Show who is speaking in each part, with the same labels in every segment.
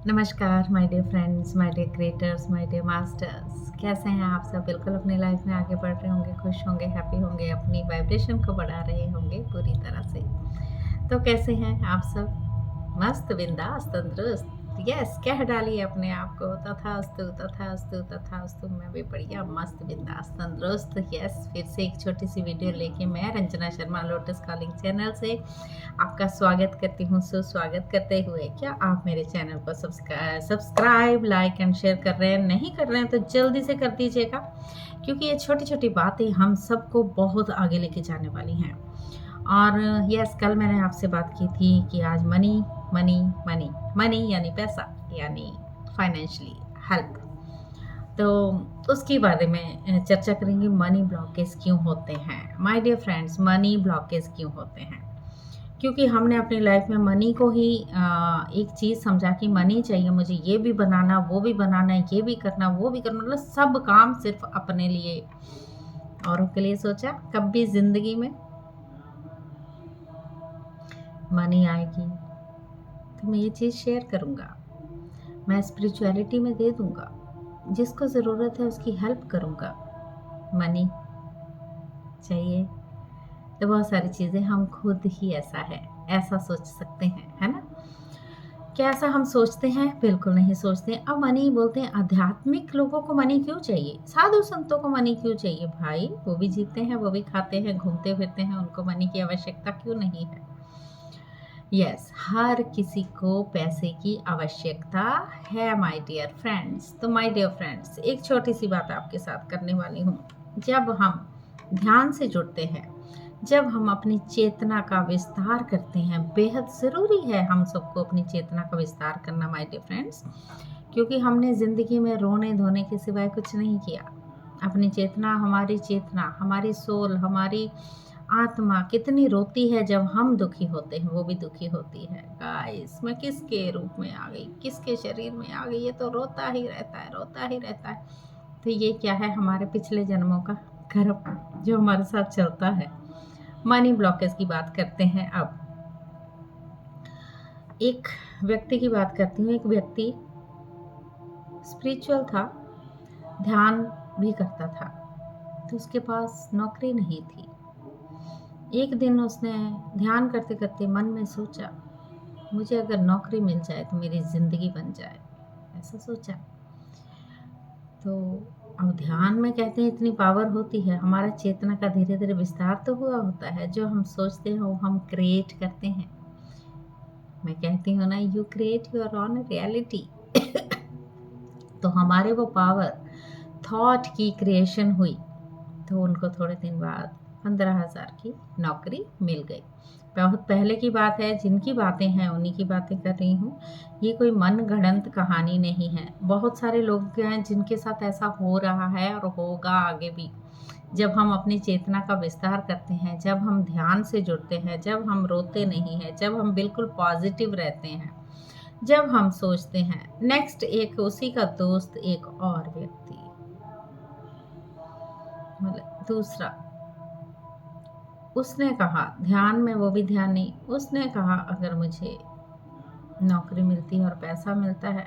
Speaker 1: नमस्कार my dear friends, my dear creators, my dear masters. कैसे हैं आप सब? बिल्कुल अपनी लाइफ में आगे बढ़ रहे होंगे, खुश होंगे, हैप्पी होंगे, अपनी वाइब्रेशन को बढ़ा रहे होंगे पूरी तरह से। तो कैसे हैं आप सब? मस्त, बिंदास, तंदुरुस्त। यस, कह डालिए अपने आप को तथास्तु तथास्तु तथास्तु। मैं भी बढ़िया मस्त बिंदास तंदुरुस्त। यस, फिर से एक छोटी सी वीडियो लेके मैं Ranjana Sharma lotus calling channel से आपका स्वागत करती हूँ। सुस्वागत करते हुए क्या आप मेरे चैनल को सब्सक्राइब, लाइक एंड शेयर कर रहे हैं? नहीं कर रहे हैं तो जल्दी से कर दीजिएगा, क्योंकि ये छोटी छोटी बातें हम सबको बहुत आगे लेके जाने वाली हैं। और यस, कल मैंने आपसे बात की थी कि आज मनी मनी मनी मनी यानी पैसा, यानी फाइनेंशियली हेल्प, तो उसके बारे में चर्चा करेंगे। मनी ब्लॉकेज क्यों होते हैं my dear friends? Money blockage क्यों होते हैं? क्योंकि हमने अपनी लाइफ में मनी को ही एक चीज़ समझा कि मनी चाहिए मुझे, ये भी बनाना, वो भी बनाना, ये भी करना, वो भी करना, मतलब सब काम सिर्फ अपने लिए, औरों के लिए सोचा कभी ज़िंदगी में मनी आएगी तो मैं ये चीज़ शेयर करूँगा, मैं स्पिरिचुअलिटी में दे दूँगा, जिसको ज़रूरत है उसकी हेल्प करूँगा। मनी चाहिए तो बहुत सारी चीज़ें हम खुद ही ऐसा सोच सकते हैं, है ना? क्या ऐसा हम सोचते हैं? बिल्कुल नहीं सोचते। अब मनी बोलते हैं, आध्यात्मिक लोगों को मनी क्यों चाहिए? साधु संतों को मनी क्यों चाहिए? भाई वो भी जीते हैं, वो भी खाते हैं, घूमते फिरते हैं, उनको मनी की आवश्यकता क्यों नहीं है? यस, हर किसी को पैसे की आवश्यकता है माय डियर फ्रेंड्स। तो माय डियर फ्रेंड्स, एक छोटी सी बात आपके साथ करने वाली हूँ। जब हम ध्यान से जुड़ते हैं, जब हम अपनी चेतना का विस्तार करते हैं, बेहद ज़रूरी है हम सबको अपनी चेतना का विस्तार करना माय डियर फ्रेंड्स, क्योंकि हमने ज़िंदगी में रोने धोने के सिवाय कुछ नहीं किया। अपनी चेतना, हमारी सोल, हमारी आत्मा कितनी रोती है जब हम दुखी होते हैं, वो भी दुखी होती है। गाइस, मैं किसके रूप में आ गई, किसके शरीर में आ गई? ये तो रोता ही रहता है, रोता ही रहता है। तो ये क्या है? हमारे पिछले जन्मों का कर्म जो हमारे साथ चलता है। मनी ब्लॉकेज की बात करते हैं। अब एक व्यक्ति की बात करती हूँ। एक व्यक्ति स्पिरिचुअल था, ध्यान भी करता था, तो उसके पास नौकरी नहीं थी। एक दिन उसने ध्यान करते करते मन में सोचा, मुझे अगर नौकरी मिल जाए तो मेरी ज़िंदगी बन जाए, ऐसा सोचा। तो अब ध्यान में कहते हैं इतनी पावर होती है, हमारा चेतना का धीरे धीरे विस्तार तो हुआ होता है। जो हम सोचते हैं वो हम क्रिएट करते हैं। मैं कहती हूँ ना, you create your own reality. तो हमारे वो पावर थॉट की क्रिएशन हुई, तो उनको थोड़े दिन बाद 15,000 की नौकरी मिल गई। बहुत पहले की बात है, जिनकी बातें हैं उन्हीं की बातें कर रही हूँ। ये कोई मन गढ़ंत कहानी नहीं है। बहुत सारे लोग हैं जिनके साथ ऐसा हो रहा है और होगा आगे भी। जब हम अपनी चेतना का विस्तार करते हैं, जब हम ध्यान से जुड़ते हैं, जब हम रोते नहीं हैं, जब हम बिल्कुल पॉजिटिव रहते हैं, जब हम सोचते हैं। नेक्स्ट, एक उसी का दोस्त, एक और व्यक्ति, मतलब दूसरा, उसने कहा ध्यान में, वो भी ध्यान नहीं, उसने कहा अगर मुझे नौकरी मिलती है और पैसा मिलता है,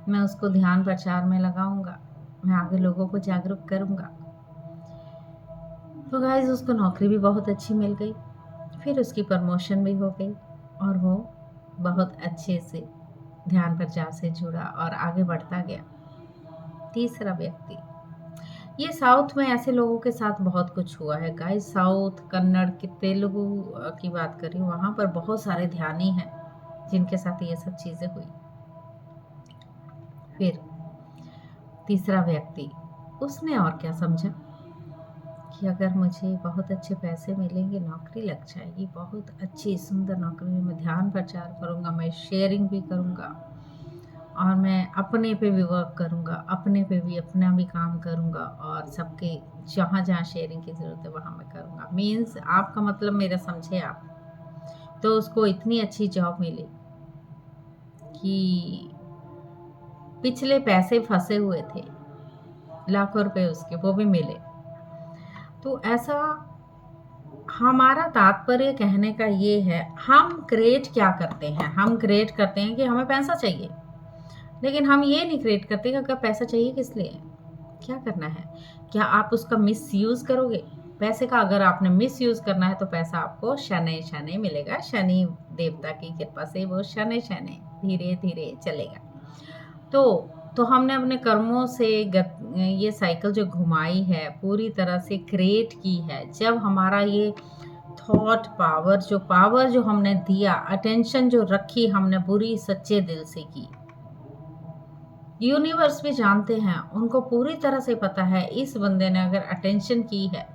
Speaker 1: मैं उसको ध्यान प्रचार में लगाऊंगा, मैं आगे लोगों को जागरूक करूंगा। तो गाइस, उसको नौकरी भी बहुत अच्छी मिल गई, फिर उसकी प्रमोशन भी हो गई और वो बहुत अच्छे से ध्यान प्रचार से जुड़ा और आगे बढ़ता गया। तीसरा व्यक्ति, ये साउथ में ऐसे लोगों के साथ बहुत कुछ हुआ है गाइस। साउथ, कन्नड़ की, तेलुगु की बात करी, वहाँ पर बहुत सारे ध्यानी हैं जिनके साथ ये सब चीज़ें हुई। फिर तीसरा व्यक्ति, उसने और क्या समझा कि अगर मुझे बहुत अच्छे पैसे मिलेंगे, नौकरी लग जाएगी, बहुत अच्छी सुंदर नौकरी में, मैं ध्यान प्रचार करूँगा, मैं शेयरिंग भी करूँगा और मैं अपने पे भी वर्क करूँगा, अपने पे भी अपना भी काम करूँगा और सबके जहाँ जहाँ शेयरिंग की ज़रूरत है वहाँ मैं करूँगा। मीन्स आपका मतलब मेरा समझे आप। तो उसको इतनी अच्छी जॉब मिली कि पिछले पैसे फंसे हुए थे, लाखों रुपए उसके, वो भी मिले। तो ऐसा, हमारा तात्पर्य कहने का ये है, हम क्रिएट क्या करते हैं? हम क्रिएट करते हैं कि हमें पैसा चाहिए, लेकिन हम ये नहीं क्रिएट करते कि अगर पैसा चाहिए किस लिए, क्या करना है, क्या आप उसका मिस यूज़ करोगे पैसे का? अगर आपने मिस यूज़ करना है तो पैसा आपको शनै शनै मिलेगा, शनि देवता की कृपा से वो शनै शनै धीरे धीरे चलेगा। तो हमने अपने कर्मों से ये साइकिल जो घुमाई है पूरी तरह से क्रिएट की है। जब हमारा ये थॉट पावर जो हमने दिया, अटेंशन जो रखी हमने पूरी सच्चे दिल से की, यूनिवर्स भी जानते हैं, उनको पूरी तरह से पता है इस बंदे ने अगर अटेंशन की है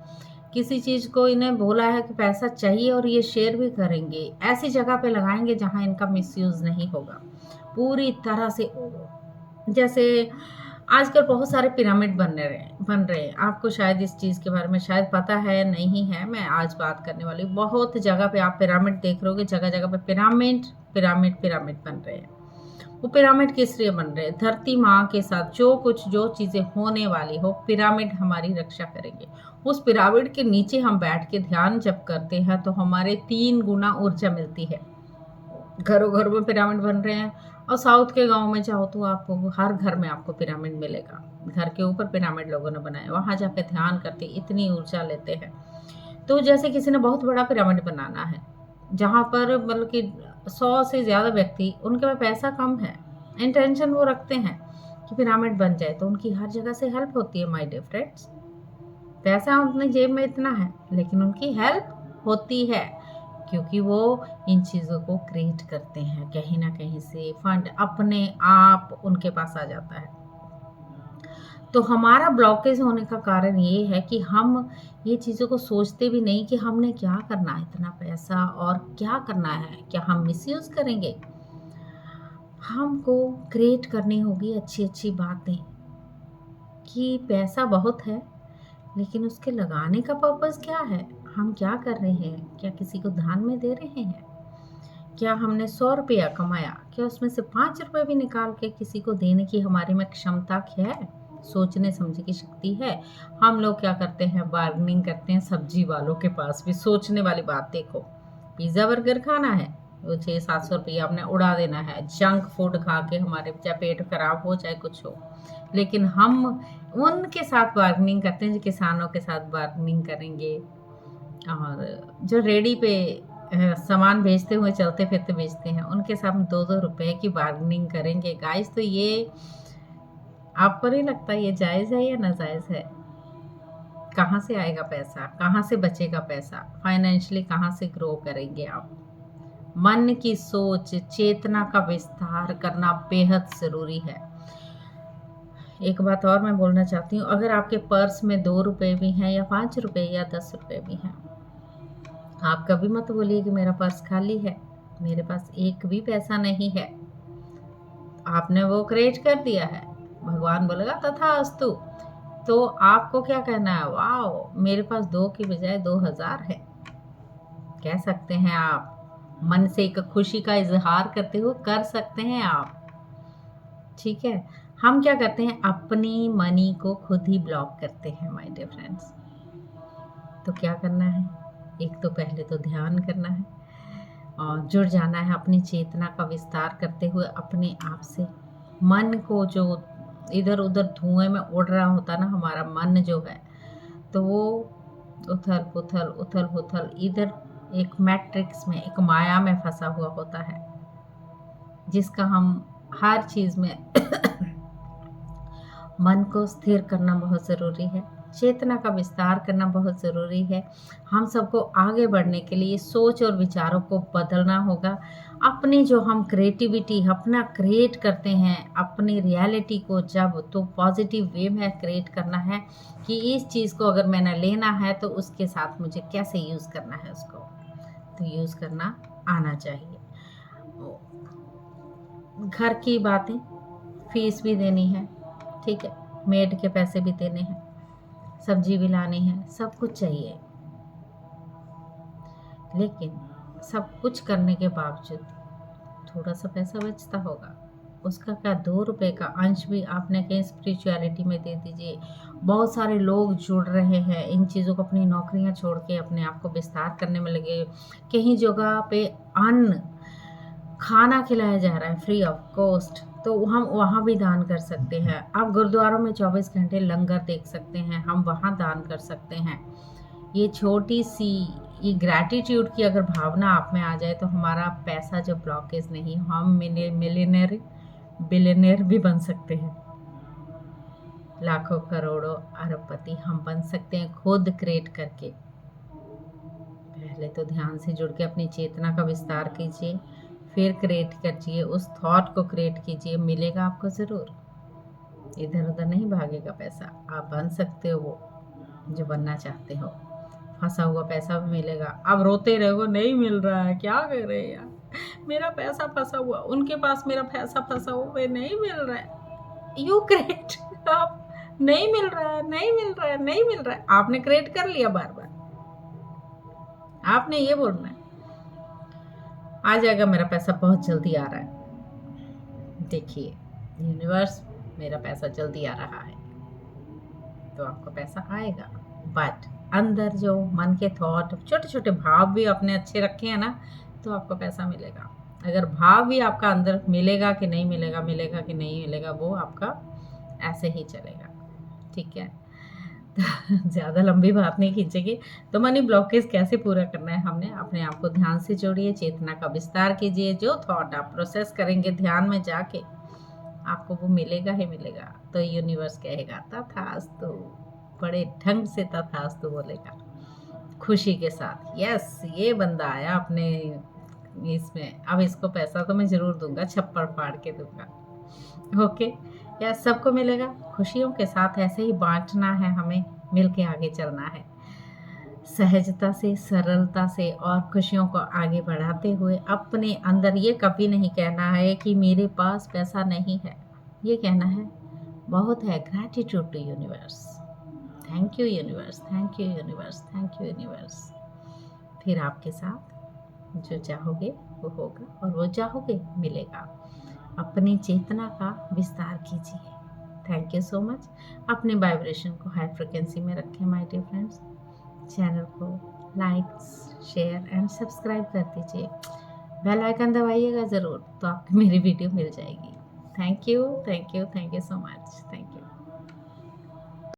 Speaker 1: किसी चीज़ को, इन्हें बोला है कि पैसा चाहिए और ये शेयर भी करेंगे, ऐसी जगह पे लगाएंगे जहां इनका मिसयूज नहीं होगा पूरी तरह से। जैसे आजकल बहुत सारे पिरामिड बन रहे हैं। आपको शायद इस चीज़ के बारे में शायद पता है, नहीं है, मैं आज बात करने वाली हूँ। बहुत जगह पे आप पिरामिड देख रहे होगे, जगह जगह पे पिरामिड पिरामिड पिरामिड बन रहे हैं। वो पिरामिड किस लिए बन रहे हैं? धरती माँ के साथ जो चीज़ें होने वाली हो, पिरामिड हमारी रक्षा करेंगे। उस पिरामिड के नीचे हम बैठ के ध्यान जब करते हैं तो हमारे 3 गुना ऊर्जा मिलती है। घरों घरों में पिरामिड बन रहे हैं, और साउथ के गांव में जाओ तो आपको हर घर में आपको पिरामिड मिलेगा। घर के ऊपर पिरामिड लोगों ने बनाए, वहां जाके ध्यान करते इतनी ऊर्जा लेते हैं। तो जैसे किसी ने बहुत बड़ा पिरामिड बनाना है जहां पर मतलब कि 100 से ज़्यादा व्यक्ति, उनके पास पैसा कम है, इंटेंशन वो रखते हैं कि पिरामिड बन जाए, तो उनकी हर जगह से हेल्प होती है माय डियर फ्रेंड्स। पैसा अपने जेब में इतना है लेकिन उनकी हेल्प होती है, क्योंकि वो इन चीज़ों को क्रिएट करते हैं। कहीं ना कहीं से फंड अपने आप उनके पास आ जाता है। तो हमारा ब्लॉकेज होने का कारण ये है कि हम ये चीज़ों को सोचते भी नहीं कि हमने क्या करना है इतना पैसा, और क्या करना है, क्या हम मिसयूज़ करेंगे। हमको क्रिएट करनी होगी अच्छी अच्छी बातें कि पैसा बहुत है लेकिन उसके लगाने का पर्पस क्या है, हम क्या कर रहे हैं, क्या किसी को दान में दे रहे हैं, क्या हमने 100 रुपया कमाया, क्या उसमें से 5 रुपये भी निकाल के किसी को देने की हमारे में क्षमता क्या है, सोचने समझने की शक्ति है। हम लोग क्या करते हैं, बार्गेनिंग करते हैं सब्जी वालों के पास भी। सोचने वाली बात देखो, पिज़्ज़ा बर्गर खाना है, वो 600-700 रुपया हमने उड़ा देना है जंक फूड खा के, हमारे चाहे पेट खराब हो चाहे कुछ हो, लेकिन हम उनके साथ बार्गेनिंग करते हैं जो किसानों के साथ बार्गेनिंग करेंगे, और जो रेडी पे सामान बेचते हुए चलते फिरते बेचते हैं उनके साथ 2-2 रुपए की बार्गेनिंग करेंगे गाइस। तो ये आपको नहीं लगता ये जायज़ है या नाजायज़ है? कहाँ से आएगा पैसा, कहाँ से बचेगा पैसा, फाइनेंशियली कहाँ से ग्रो करेंगे आप? मन की सोच, चेतना का विस्तार करना बेहद ज़रूरी है। एक बात और मैं बोलना चाहती हूँ, अगर आपके पर्स में 2 रुपए भी हैं या 5 रुपए या 10 रुपए भी हैं, आप कभी मत बोलिए कि मेरा पर्स खाली है, मेरे पास एक भी पैसा नहीं है। आपने वो क्रिएट कर दिया है, भगवान बोलेगा तथास्तु। तो आपको क्या कहना है, वाह मेरे पास 2 की बजाय 2000 है, कह सकते हैं आप। मन से एक खुशी का इजहार करते हुए कर सकते हैं आप, ठीक है। हम क्या करते हैं, अपनी मनी को खुद ही ब्लॉक करते हैं माय डियर फ्रेंड्स। तो क्या करना है, एक तो पहले तो ध्यान करना है और जुड़ जाना है अपनी चेतना का विस्तार करते हुए अपने आप से। मन को जो इधर उधर धुएं में उड़ रहा होता ना हमारा मन जो है, तो वो उथल पुथल उथल पुथल इधर एक मैट्रिक्स में, एक माया में फंसा हुआ होता है, जिसका हम हर चीज़ में मन को स्थिर करना बहुत ज़रूरी है, चेतना का विस्तार करना बहुत ज़रूरी है। हम सबको आगे बढ़ने के लिए सोच और विचारों को बदलना होगा। अपनी जो हम क्रिएटिविटी अपना क्रिएट करते हैं, अपनी रियलिटी को जब, तो पॉजिटिव वे में क्रिएट करना है कि इस चीज़ को अगर मैंने लेना है तो उसके साथ मुझे कैसे यूज़ करना है, उसको तो यूज़ करना आना चाहिए। घर की बातें, फीस भी देनी है, ठीक है, मेड के पैसे भी देने हैं, सब्जी भी लानी है, सब कुछ चाहिए, लेकिन सब कुछ करने के बावजूद थोड़ा सा पैसा बचता होगा, उसका क्या 2 रुपए का अंश भी आपने कहीं स्पिरिचुअलिटी में दे दीजिए। बहुत सारे लोग जुड़ रहे हैं इन चीज़ों को, अपनी नौकरियां छोड़ के अपने आप को विस्तार करने में लगे, कहीं जगह पे अन्न खाना खिलाया जा रहा है फ्री ऑफ कॉस्ट, तो हम वहाँ भी दान कर सकते हैं। आप गुरुद्वारों में 24 घंटे लंगर देख सकते हैं, हम वहाँ दान कर सकते हैं। ये छोटी सी ये ग्रैटिट्यूड की अगर भावना आप में आ जाए तो हमारा पैसा जो ब्लॉकेज नहीं, हम मिलियनर बिलियनर भी बन सकते हैं। लाखों करोड़ों अरबपति हम बन सकते हैं खुद क्रिएट करके। पहले तो ध्यान से जुड़ के अपनी चेतना का विस्तार कीजिए, फिर क्रिएट कीजिए, उस थॉट को क्रिएट कीजिए, मिलेगा आपको ज़रूर। इधर उधर नहीं भागेगा पैसा, आप बन सकते हो वो जो बनना चाहते हो। फंसा हुआ पैसा भी मिलेगा। अब रोते रहोगे नहीं मिल रहा है, क्या कर रहे हैं यार, मेरा पैसा फंसा हुआ, उनके पास मेरा पैसा फंसा हुआ, नहीं मिल रहा है। यू क्रिएट, आप नहीं मिल रहा है, नहीं मिल रहा है, नहीं मिल रहा है, आपने क्रिएट कर लिया। बार बार आपने ये बोलना है, आ जाएगा मेरा पैसा, बहुत जल्दी आ रहा है। देखिए यूनिवर्स, मेरा पैसा जल्दी आ रहा है, तो आपका पैसा आएगा। बट अंदर जो मन के थॉट, छोटे छोटे भाव भी अपने अच्छे रखे हैं ना, तो आपको पैसा मिलेगा। अगर भाव भी आपका अंदर मिलेगा कि नहीं मिलेगा, मिलेगा कि नहीं मिलेगा, वो आपका ऐसे ही चलेगा। ठीक है, ज़्यादा लंबी बात नहीं खींचेगी। तो मनी ब्लॉकेज कैसे पूरा करना है, हमने अपने आप को ध्यान से जोड़िए, चेतना का विस्तार कीजिए। जो थॉट आप प्रोसेस करेंगे ध्यान में जाके, आपको वो मिलेगा ही मिलेगा। तो यूनिवर्स कहेगा तथास्तु, बड़े ढंग से तथास्तु बोलेगा, खुशी के साथ। यस, ये बंदा आया अपने इसमें, अब इसको पैसा तो मैं ज़रूर दूंगा, छप्पड़ फाड़ के दूंगा। ओके, या सबको मिलेगा खुशियों के साथ। ऐसे ही बांटना है, हमें मिल के आगे चलना है, सहजता से, सरलता से, और खुशियों को आगे बढ़ाते हुए। अपने अंदर ये कभी नहीं कहना है कि मेरे पास पैसा नहीं है, ये कहना है बहुत है। Gratitude to universe, thank you universe, thank you universe, thank you universe. फिर आपके साथ जो चाहोगे वो होगा, और वो चाहोगे मिलेगा। अपनी चेतना का विस्तार कीजिए। Thank you so much. अपने वाइब्रेशन को हाई फ्रिक्वेंसी में रखें माय डियर फ्रेंड्स। चैनल को लाइक, शेयर एंड सब्सक्राइब कर दीजिए। बेल आइकन दबाइएगा ज़रूर, तो आपको मेरी वीडियो मिल जाएगी। Thank you, thank you, thank you so much. Thank you.